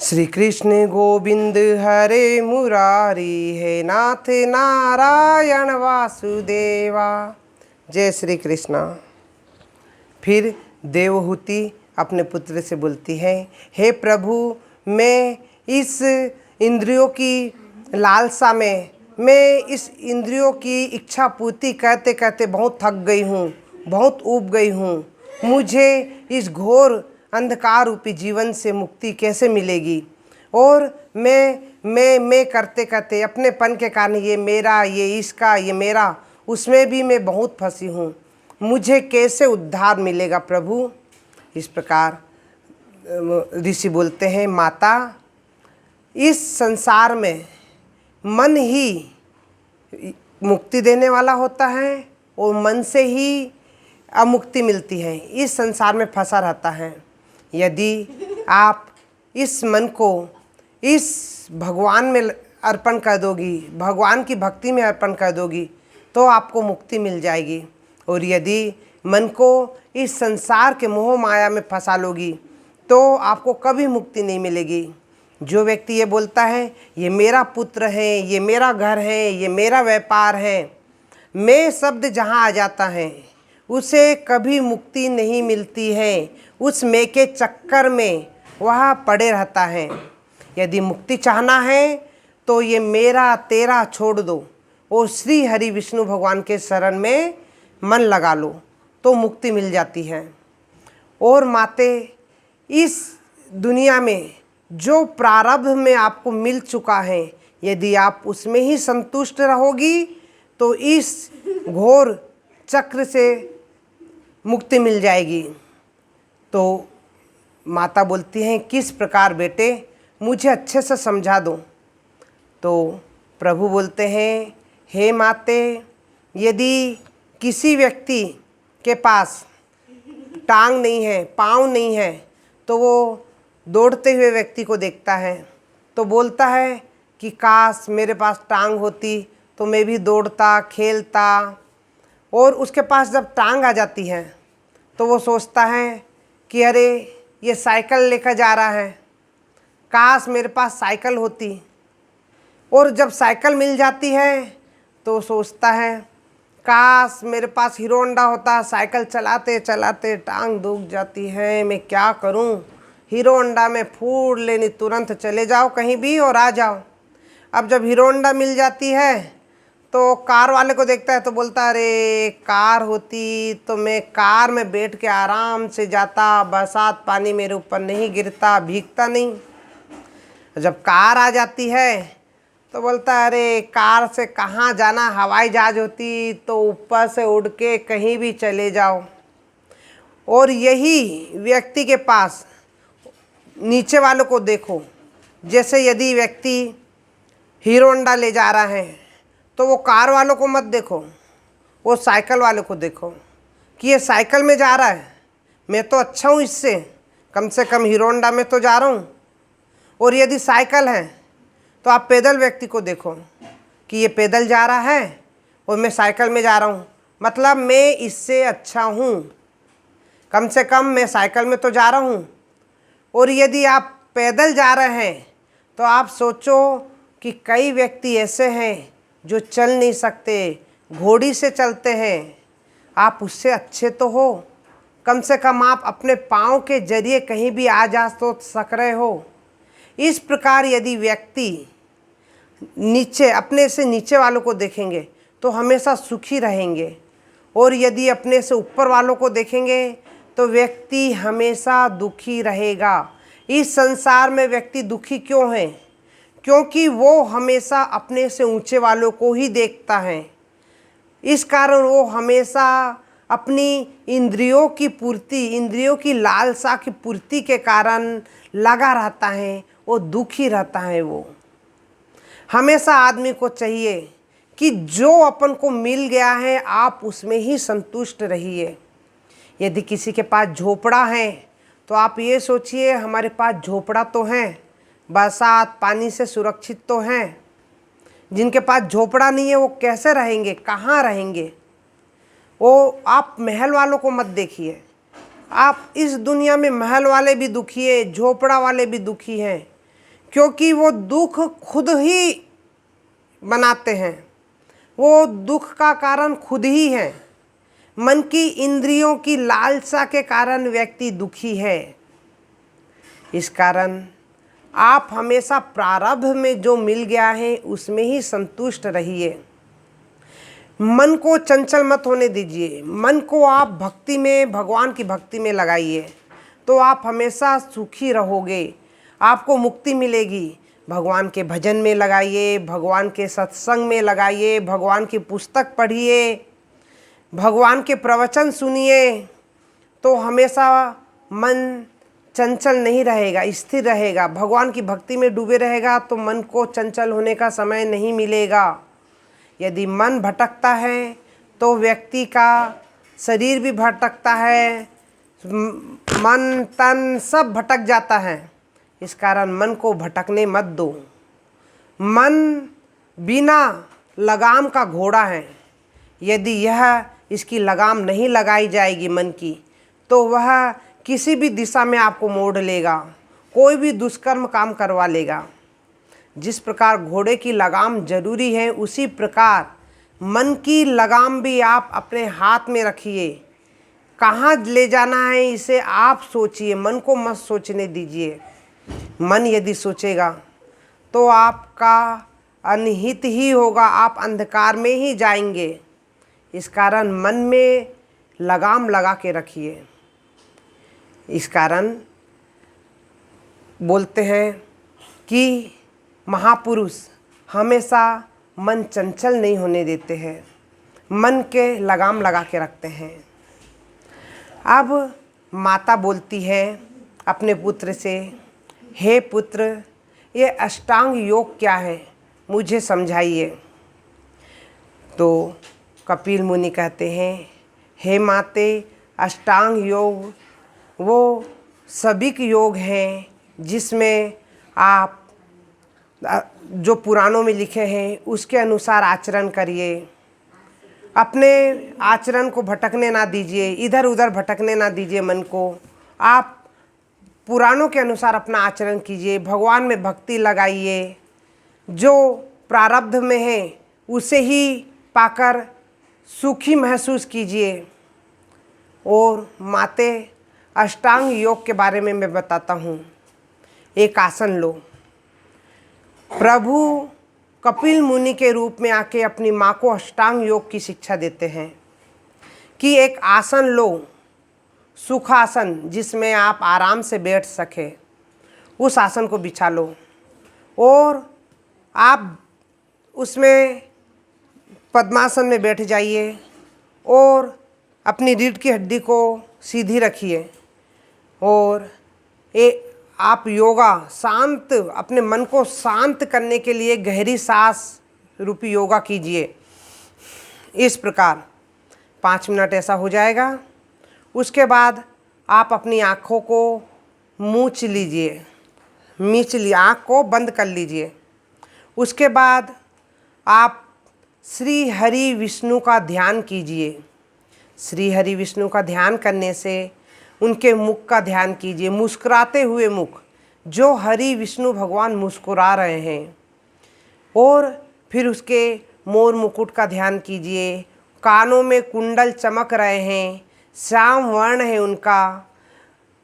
श्री कृष्ण गोविंद हरे मुरारी, हे नाथ नारायण वासुदेवा। जय श्री कृष्णा। फिर देवहूति अपने पुत्र से बोलती है, हे प्रभु, मैं इस इंद्रियों की लालसा में, मैं इस इंद्रियों की इच्छा पूर्ति करते करते बहुत थक गई हूँ, बहुत ऊब गई हूँ। मुझे इस घोर अंधकार रूपी जीवन से मुक्ति कैसे मिलेगी? और मैं करते करते अपनेपन के कारण ये मेरा, ये इसका, ये मेरा, उसमें भी मैं बहुत फंसी हूँ। मुझे कैसे उद्धार मिलेगा प्रभु? इस प्रकार ऋषि बोलते हैं, माता, इस संसार में मन ही मुक्ति देने वाला होता है और मन से ही अमुक्ति मिलती है। इस संसार में फंसा रहता है। यदि आप इस मन को इस भगवान में अर्पण कर दोगी, भगवान की भक्ति में अर्पण कर दोगी, तो आपको मुक्ति मिल जाएगी। और यदि मन को इस संसार के मोह माया में फंसा लोगी तो आपको कभी मुक्ति नहीं मिलेगी। जो व्यक्ति ये बोलता है, ये मेरा पुत्र है, ये मेरा घर है, ये मेरा व्यापार है, मैं शब्द जहाँ आ जाता है, उसे कभी मुक्ति नहीं मिलती है। उस मैं के चक्कर में वह पड़े रहता है। यदि मुक्ति चाहना है तो ये मेरा तेरा छोड़ दो और श्री हरि विष्णु भगवान के शरण में मन लगा लो, तो मुक्ति मिल जाती है। और माते, इस दुनिया में जो प्रारब्ध में आपको मिल चुका है, यदि आप उसमें ही संतुष्ट रहोगी तो इस घोर चक्र से मुक्ति मिल जाएगी। तो माता बोलती हैं, किस प्रकार बेटे, मुझे अच्छे से समझा दो। तो प्रभु बोलते हैं, हे माते, यदि किसी व्यक्ति के पास टांग नहीं है, पाँव नहीं है, तो वो दौड़ते हुए व्यक्ति को देखता है तो बोलता है कि काश मेरे पास टांग होती तो मैं भी दौड़ता, खेलता। और उसके पास जब टांग आ जाती है तो वो सोचता है कि अरे, ये साइकिल लेकर जा रहा है, काश मेरे पास साइकिल होती। और जब साइकिल मिल जाती है तो सोचता है, काश मेरे पास हीरो होंडा होता, साइकिल चलाते चलाते टांग दुख जाती है, मैं क्या करूं? हीरो होंडा में फूट लेनी, तुरंत चले जाओ कहीं भी और आ जाओ। अब जब हीरो होंडा मिल जाती है तो कार वाले को देखता है तो बोलता है, अरे कार होती तो मैं कार में बैठ के आराम से जाता, बरसात पानी मेरे ऊपर नहीं गिरता, भीगता नहीं। जब कार आ जाती है तो बोलता है, अरे कार से कहाँ जाना, हवाई जहाज होती तो ऊपर से उड़ के कहीं भी चले जाओ। और यही व्यक्ति के पास नीचे वालों को देखो, जैसे यदि व्यक्ति हीरो होंडा ले जा रहा है तो वो कार वालों को मत देखो, वो साइकिल वालों को देखो कि ये साइकिल में जा रहा है, मैं तो अच्छा हूँ इससे, कम से कम हीरो होंडा में तो जा रहा हूँ। और यदि साइकिल है तो आप पैदल व्यक्ति को देखो कि ये पैदल जा रहा है और मैं साइकिल में जा रहा हूँ, मतलब मैं इससे अच्छा हूँ, कम से कम मैं साइकिल में तो जा रहा हूँ। और यदि आप पैदल जा रहे हैं तो आप सोचो कि कई व्यक्ति ऐसे हैं जो चल नहीं सकते, घोड़ी से चलते हैं, आप उससे अच्छे तो हो, कम से कम आप अपने पाँव के जरिए कहीं भी आ जा तो सक रहे हो। इस प्रकार यदि व्यक्ति नीचे, अपने से नीचे वालों को देखेंगे तो हमेशा सुखी रहेंगे, और यदि अपने से ऊपर वालों को देखेंगे तो व्यक्ति हमेशा दुखी रहेगा। इस संसार में व्यक्ति दुखी क्यों है? क्योंकि वो हमेशा अपने से ऊंचे वालों को ही देखता है। इस कारण वो हमेशा अपनी इंद्रियों की पूर्ति, इंद्रियों की लालसा की पूर्ति के कारण लगा रहता है, वो दुखी रहता है। वो हमेशा आदमी को चाहिए कि जो अपन को मिल गया है आप उसमें ही संतुष्ट रहिए। यदि किसी के पास झोपड़ा है तो आप ये सोचिए, हमारे पास झोपड़ा तो है, बरसात पानी से सुरक्षित तो हैं। जिनके पास झोपड़ा नहीं है वो कैसे रहेंगे, कहाँ रहेंगे? वो आप महल वालों को मत देखिए, आप इस दुनिया में महल वाले भी दुखी है, झोपड़ा वाले भी दुखी हैं। क्योंकि वो दुख खुद ही बनाते हैं, वो दुख का कारण खुद ही है। मन की इंद्रियों की लालसा के कारण व्यक्ति दुखी है। इस कारण आप हमेशा प्रारब्ध में जो मिल गया है उसमें ही संतुष्ट रहिए। मन को चंचल मत होने दीजिए। मन को आप भक्ति में, भगवान की भक्ति में लगाइए, तो आप हमेशा सुखी रहोगे, आपको मुक्ति मिलेगी। भगवान के भजन में लगाइए, भगवान के सत्संग में लगाइए, भगवान की पुस्तक पढ़िए, भगवान के प्रवचन सुनिए, तो हमेशा मन चंचल नहीं रहेगा, स्थिर रहेगा। भगवान की भक्ति में डूबे रहेगा तो मन को चंचल होने का समय नहीं मिलेगा। यदि मन भटकता है तो व्यक्ति का शरीर भी भटकता है, मन तन सब भटक जाता है। इस कारण मन को भटकने मत दो। मन बिना लगाम का घोड़ा है। यदि इसकी लगाम नहीं लगाई जाएगी मन की, तो वह किसी भी दिशा में आपको मोड़ लेगा, कोई भी दुष्कर्म काम करवा लेगा। जिस प्रकार घोड़े की लगाम जरूरी है, उसी प्रकार मन की लगाम भी आप अपने हाथ में रखिए। कहाँ ले जाना है इसे आप सोचिए, मन को मत सोचने दीजिए। मन यदि सोचेगा तो आपका अनिहित ही होगा, आप अंधकार में ही जाएंगे। इस कारण मन में लगाम लगा के रखिए। इस कारण बोलते हैं कि महापुरुष हमेशा मन चंचल नहीं होने देते हैं, मन के लगाम लगा के रखते हैं। अब माता बोलती है अपने पुत्र से, हे पुत्र, ये अष्टांग योग क्या है, मुझे समझाइए। तो कपिल मुनि कहते हैं, हे माते, अष्टांग योग वो सभी योग हैं जिसमें आप जो पुराणों में लिखे हैं उसके अनुसार आचरण करिए। अपने आचरण को भटकने ना दीजिए, इधर उधर भटकने ना दीजिए मन को। आप पुराणों के अनुसार अपना आचरण कीजिए, भगवान में भक्ति लगाइए। जो प्रारब्ध में है उसे ही पाकर सुखी महसूस कीजिए। और माते, अष्टांग योग के बारे में मैं बताता हूँ। एक आसन लो। प्रभु कपिल मुनि के रूप में आके अपनी माँ को अष्टांग योग की शिक्षा देते हैं कि एक आसन लो, सुखासन, जिसमें आप आराम से बैठ सके। उस आसन को बिछा लो और आप उसमें पद्मासन में बैठ जाइए और अपनी रीढ़ की हड्डी को सीधी रखिए और आप योगा शांत, अपने मन को शांत करने के लिए गहरी सांस रूपी योगा कीजिए। इस प्रकार 5 मिनट ऐसा हो जाएगा। उसके बाद आप अपनी आँखों को मूंछ लीजिए, आँख को बंद कर लीजिए। उसके बाद आप श्री हरि विष्णु का ध्यान कीजिए। श्री हरि विष्णु का ध्यान करने से उनके मुख का ध्यान कीजिए, मुस्कुराते हुए मुख, जो हरि विष्णु भगवान मुस्कुरा रहे हैं। और फिर उसके मोर मुकुट का ध्यान कीजिए। कानों में कुंडल चमक रहे हैं, श्याम वर्ण है उनका,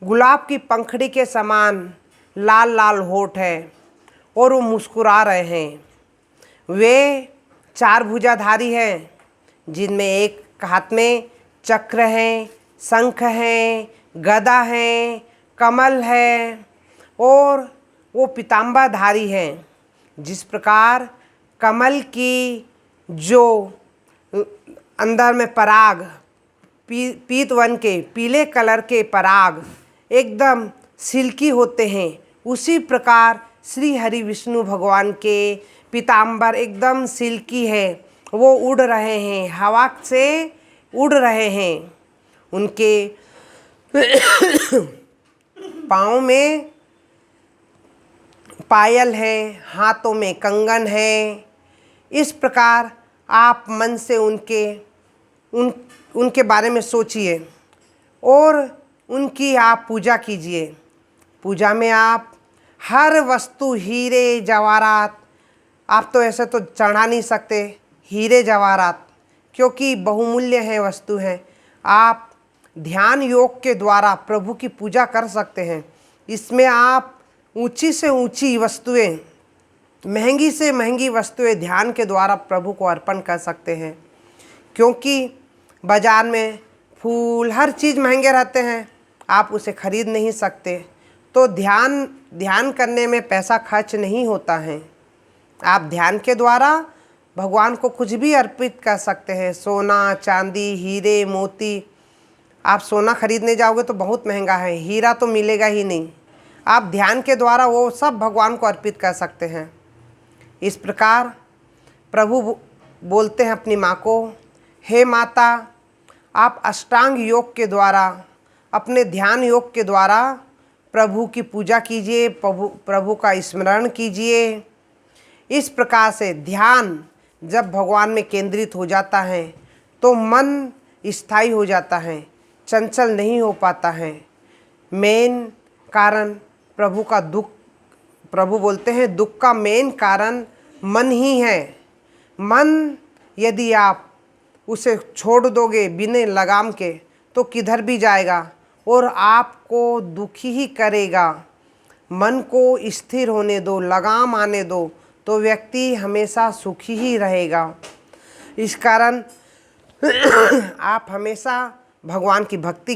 गुलाब की पंखड़ी के समान लाल लाल होठ है और वो मुस्कुरा रहे हैं। वे 4 भुजाधारी हैं, जिनमें एक हाथ में चक्र है, शंख है, गदा है, कमल है और वो पीताम्बरधारी हैं। जिस प्रकार कमल की जो अंदर में पराग, पीत वन के पीले कलर के पराग एकदम सिल्की होते हैं, उसी प्रकार श्री हरि विष्णु भगवान के पीताम्बर एकदम सिल्की है। वो उड़ रहे हैं, हवा से उड़ रहे हैं। उनके पाँव में पायल है, हाथों में कंगन है। इस प्रकार आप मन से उनके बारे में सोचिए और उनकी आप पूजा कीजिए। पूजा में आप हर वस्तु हीरे जवाहरात, आप तो ऐसे तो चढ़ा नहीं सकते हीरे जवाहरात, क्योंकि बहुमूल्य है वस्तु है। आप ध्यान योग के द्वारा प्रभु की पूजा कर सकते हैं। इसमें आप ऊंची से ऊंची वस्तुएं, महंगी से महंगी वस्तुएं ध्यान के द्वारा प्रभु को अर्पण कर सकते हैं। क्योंकि बाज़ार में फूल हर चीज़ महंगे रहते हैं, आप उसे खरीद नहीं सकते। तो ध्यान करने में पैसा खर्च नहीं होता है। आप ध्यान के द्वारा भगवान को कुछ भी अर्पित कर सकते हैं। सोना चांदी हीरे मोती, आप सोना खरीदने जाओगे तो बहुत महंगा है, हीरा तो मिलेगा ही नहीं। आप ध्यान के द्वारा वो सब भगवान को अर्पित कर सकते हैं। इस प्रकार प्रभु बोलते हैं अपनी माँ को, हे माता, आप अष्टांग योग के द्वारा, अपने ध्यान योग के द्वारा प्रभु की पूजा कीजिए, प्रभु का स्मरण कीजिए। इस प्रकार से ध्यान जब भगवान में केंद्रित हो जाता है तो मन स्थायी हो जाता है, चंचल नहीं हो पाता है। मेन कारण प्रभु का दुख, प्रभु बोलते हैं दुख का मेन कारण मन ही है। मन यदि आप उसे छोड़ दोगे बिना लगाम के तो किधर भी जाएगा और आपको दुखी ही करेगा। मन को स्थिर होने दो, लगाम आने दो, तो व्यक्ति हमेशा सुखी ही रहेगा। इस कारण आप हमेशा भगवान की भक्ति